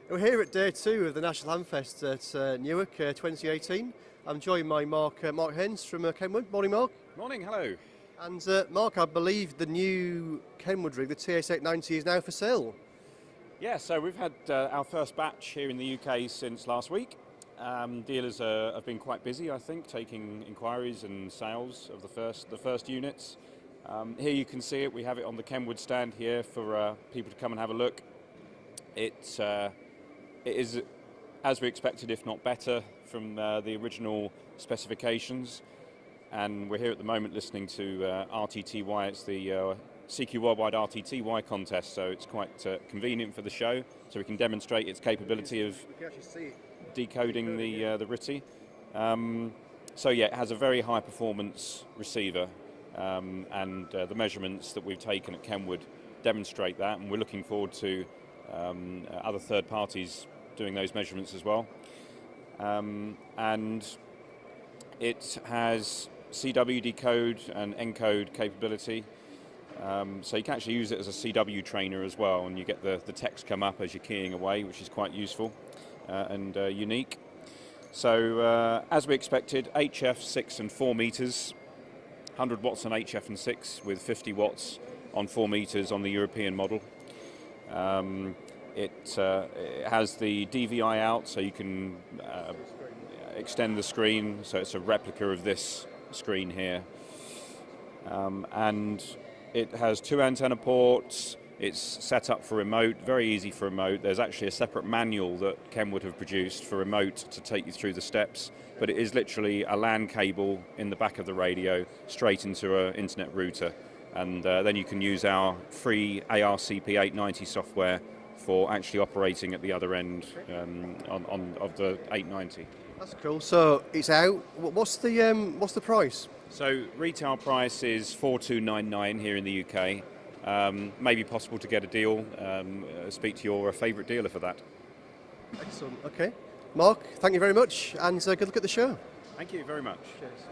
We're here at day 2 of the National Hamfest at Newark 2018. I'm joined by Mark Haynes from Kenwood. Morning, Mark. Morning, hello. And Mark, I believe the new Kenwood rig, the TS890, is now for sale. Yeah, so we've had our first batch here in the UK since last week. Dealers have been quite busy, I think, taking inquiries and sales of the first units. Here you can see it. We have it on the Kenwood stand here for people to come and have a look. It is as we expected, if not better, from the original specifications. And we're here at the moment listening to RTTY. It's the CQ Worldwide RTTY contest, so it's quite convenient for the show, so we can demonstrate its capability of decoding the RTTY. So yeah, it has a very high performance receiver, and the measurements that we've taken at Kenwood demonstrate that, and we're looking forward to other third parties doing those measurements as well. And it has CW decode and encode capability, so you can actually use it as a CW trainer as well, and you get the text come up as you're keying away, which is quite useful and unique. So as we expected, HF 6 and 4 meters, 100 watts on HF and 6 with 50 watts on 4 meters on the European model. It has the DVI out, so you can extend the screen, so it's a replica of this screen here. And it has 2 antenna ports. It's set up for remote, very easy for remote. There's actually a separate manual that Kenwood have produced for remote to take you through the steps, but it is literally a LAN cable in the back of the radio straight into an internet router. And then you can use our free ARCP890 software for actually operating at the other end of the 890. That's cool. So it's out. What's the price? So retail price is 4299 here in the UK. Maybe possible to get a deal. Speak to your favourite dealer for that. Excellent. Okay, Mark, thank you very much, and good luck at the show. Thank you very much. Cheers.